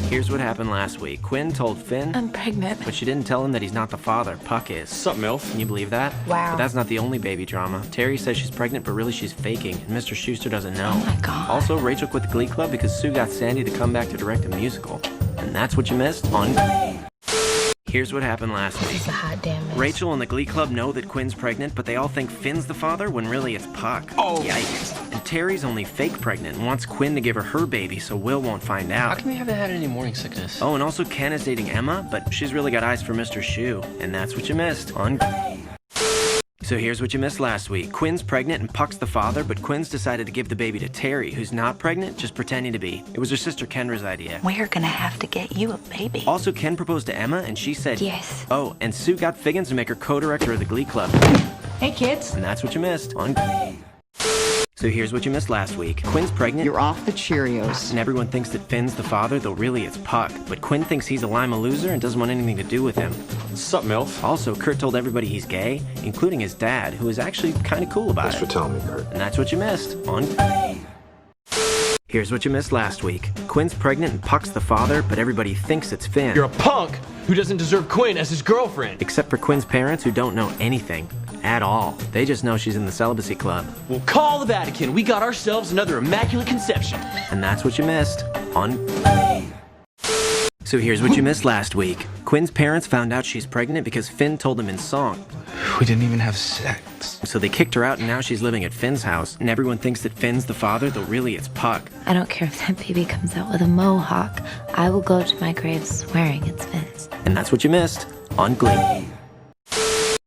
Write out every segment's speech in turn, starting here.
Here's what happened last week. Quinn told Finn I'm pregnant. but she didn't tell him that he's not the father. Puck is. Sup, MILF? Can you believe that? Wow. But that's not the only baby drama. Terry says she's pregnant, but really she's faking, and Mr. Schuster doesn't know. Oh my God. Also, Rachel quit the Glee Club because Sue got Sandy to come back to direct a musical. And that's what you missed on Glee. Here's what happened last week. It's a hot damn mess. Rachel and the Glee Club know that Quinn's pregnant, but they all think Finn's the father when really it's Puck. Oh. Yikes. And Terry's only fake pregnant and wants Quinn to give her baby so Will won't find out. How come you haven't had any morning sickness? Oh, and also Ken is dating Emma, but she's really got eyes for Mr. Shu. And that's what you missed on Glee. So here's what you missed last week. Quinn's pregnant and Puck's the father, but Quinn's decided to give the baby to Terry, who's not pregnant, just pretending to be. It was her sister Kendra's idea. We're gonna have to get you a baby. Also, Ken proposed to Emma, and she said Yes. Oh, and Sue got Figgins to make her co-director of the Glee Club. Hey kids. And that's what you missed on Glee. So here's what you missed last week. Quinn's pregnant. You're off the Cheerios. And everyone thinks that Finn's the father, though really it's Puck. But Quinn thinks he's a Lima loser and doesn't want anything to do with him. Sup, MILF? Also, Kurt told everybody he's gay, including his dad, who is actually kind of cool about Thanks it. for telling me, Kurt. And that's what you missed on Glee. Here's what you missed last week. Quinn's pregnant and Puck's the father, but everybody thinks it's Finn. You're a punk who doesn't deserve Quinn as his girlfriend. Except for Quinn's parents, who don't know anything. At all. They just know she's in the celibacy club. We'll call the Vatican. We got ourselves another immaculate conception. And that's what you missed on Glee. So here's what you missed last week. Quinn's parents found out she's pregnant because Finn told them in song. We didn't even have sex. So they kicked her out and now she's living at Finn's house. And everyone thinks that Finn's the father, though really it's Puck. I don't care if that baby comes out with a mohawk. I will go to my grave swearing it's Vince. And that's what you missed on Glee.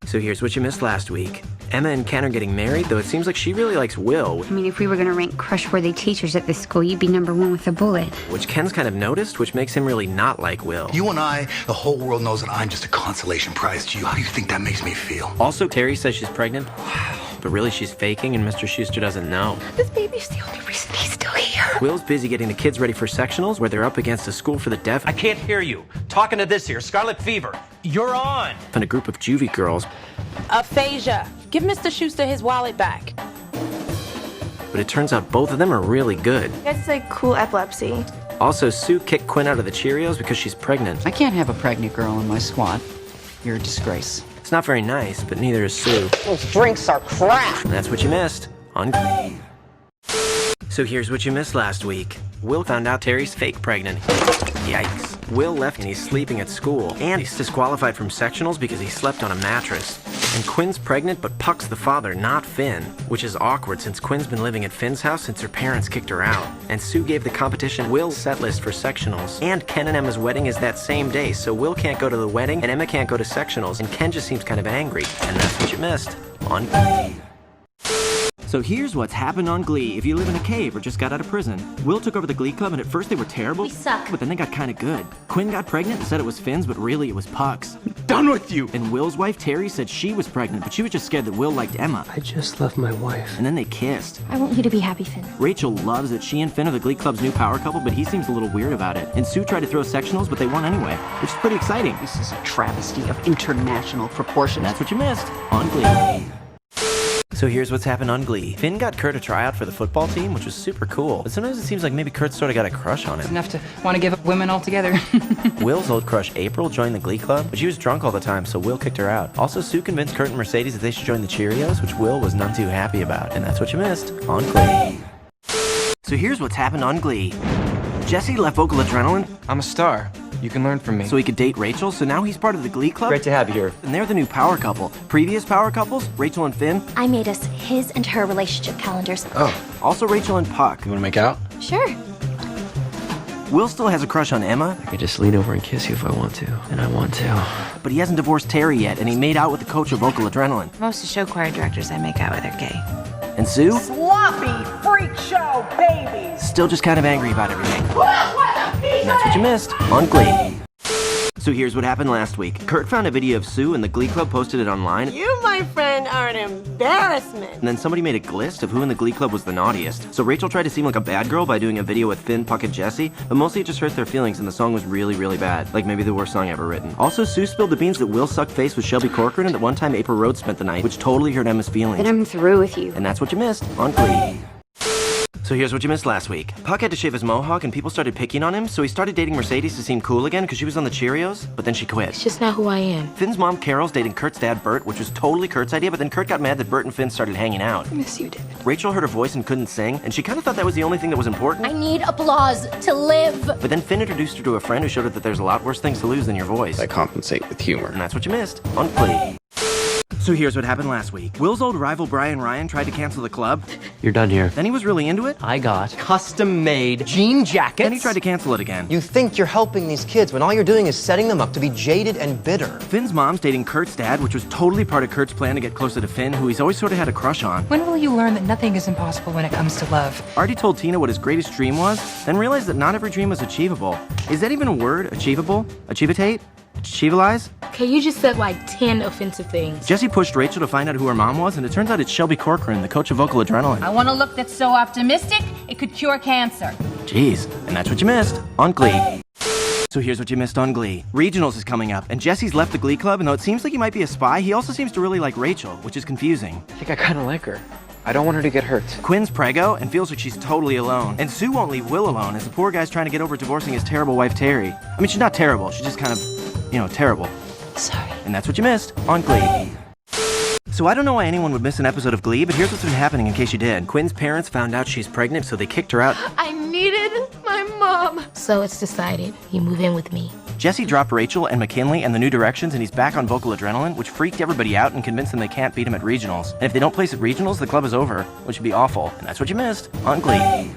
So here's what you missed last week. Emma and Ken are getting married, though it seems like she really likes Will, I mean, if we were going to rank crush-worthy teachers at this school, you'd be #1 with a bullet. which Ken's kind of noticed, which makes him really not like Will. You and I, the whole world knows that I'm just a consolation prize to you. How do you think that makes me feel? Also, Terry says she's pregnant, but really she's faking and Mr. Schuster doesn't know. This baby's the only reason he's still here. Will's busy getting the kids ready for sectionals where they're up against a school for the deaf I can't hear you. Talking to this here, Scarlet Fever. You're on. and a group of juvie girls, Aphasia. Give Mr. Schuster his wallet back. but it turns out both of them are really good. It's like cool epilepsy. Also, Sue kicked Quinn out of the Cheerios because she's pregnant. I can't have a pregnant girl in my squad. You're a disgrace. It's not very nice, but neither is Sue. Those drinks are crap. And that's what you missed on Glee. So here's what you missed last week. Will found out Terry's fake pregnant. Yikes. Will left and he's sleeping at school. And he's disqualified from sectionals because he slept on a mattress. And Quinn's pregnant, but Puck's the father, not Finn. Which is awkward since Quinn's been living at Finn's house since her parents kicked her out. And Sue gave the competition Will's set list for sectionals. And Ken and Emma's wedding is that same day, so Will can't go to the wedding and Emma can't go to sectionals. And Ken just seems kind of angry. And that's what you missed on Glee. So here's what's happened on Glee if you live in a cave or just got out of prison. Will took over the Glee Club and at first they were terrible. We suck. But then they got kind of good. Quinn got pregnant and said it was Finn's, but really it was Puck's. Done with you. And Will's wife Terry said she was pregnant, but she was just scared that Will liked Emma. I just left my wife. And then they kissed. I want you to be happy, Finn. Rachel loves that she and Finn are the Glee Club's new power couple, but he seems a little weird about it. And Sue tried to throw sectionals, but they won anyway, which is pretty exciting. This is a travesty of international proportions. And that's what you missed on Glee. So here's what's happened on Glee. Finn got Kurt a tryout for the football team, which was super cool. But sometimes it seems like maybe Kurt sort of got a crush on him. Enough to want to give up women altogether. Will's old crush April joined the Glee Club, but she was drunk all the time, so Will kicked her out. Also, Sue convinced Kurt and Mercedes that they should join the Cheerios, which Will was none too happy about. And that's what you missed on Glee. So here's what's happened on Glee. Jesse left Vocal Adrenaline I'm a star. You can learn from me. so he could date Rachel, so now he's part of the Glee Club. Great to have you here. And they're the new power couple. Previous power couples, Rachel and Finn. I made us his and her relationship calendars. Oh, Also Rachel and Puck. you want to make out? Sure. Will still has a crush on Emma, I could just lean over and kiss you if I want to. And I want to. but he hasn't divorced Terry yet, and he made out with the coach of Vocal Adrenaline. Most of show choir directors I make out with are gay. And Sue, Sloppy freak show babies. still just kind of angry about everything. And that's what you missed on Glee. So here's what happened last week. Kurt found a video of Sue and the Glee Club posted it online. You, my friend, are an embarrassment. And then somebody made a list of who in the Glee Club was the naughtiest. So Rachel tried to seem like a bad girl by doing a video with Finn, Puck, and Jesse, but mostly it just hurt their feelings and the song was really, really bad. Like maybe the worst song ever written. Also, Sue spilled the beans that Will sucked face with Shelby Corcoran and that one time April Rhodes spent the night, which totally hurt Emma's feelings. Then I'm through with you. And that's what you missed on Glee. So here's what you missed last week. Puck had to shave his mohawk and people started picking on him, so he started dating Mercedes to seem cool again because she was on the Cheerios, but then she quit. It's just not who I am. Finn's mom Carol's dating Kurt's dad Bert, which was totally Kurt's idea, but then Kurt got mad that Bert and Finn started hanging out. I miss you, David. Rachel heard her voice and couldn't sing, and she kind of thought that was the only thing that was important. I need applause to live. But then Finn introduced her to a friend who showed her that there's a lot worse things to lose than your voice. I compensate with humor. And that's what you missed on Glee. So here's what happened last week. Will's old rival Brian Ryan tried to cancel the club. You're done here. Then he was really into it. I got custom-made jean jackets. Then he tried to cancel it again. You think you're helping these kids when all you're doing is setting them up to be jaded and bitter. Finn's mom's dating Kurt's dad, which was totally part of Kurt's plan to get closer to Finn, who he's always sort of had a crush on. When will you learn that nothing is impossible when it comes to love? Artie told Tina what his greatest dream was, then realized that not every dream was achievable. Is that even a word? Achievable? Achievitate? Achievalize? Okay, you just said like 10 offensive things. Jesse pushed Rachel to find out who her mom was, and it turns out it's Shelby Corcoran, the coach of Vocal Adrenaline. I want a look that's so optimistic, it could cure cancer. Jeez, and that's what you missed on Glee. So here's what you missed on Glee. Regionals is coming up, and Jesse's left the Glee club, and though it seems like he might be a spy, he also seems to really like Rachel, which is confusing. I think I kind of like her. I don't want her to get hurt. Quinn's preggo and feels like she's totally alone. And Sue won't leave Will alone as the poor guy's trying to get over divorcing his terrible wife, Terry. I mean, she's not terrible. She's just kind of, terrible. Sorry. And that's what you missed on Glee. So I don't know why anyone would miss an episode of Glee, but here's what's been happening in case you did. Quinn's parents found out she's pregnant, so they kicked her out. I needed my mom. So it's decided. You move in with me. Jesse dropped Rachel and McKinley and the New Directions, and he's back on Vocal Adrenaline, which freaked everybody out and convinced them they can't beat him at regionals. And if they don't place at regionals, the club is over, which would be awful. And that's what you missed on Glee.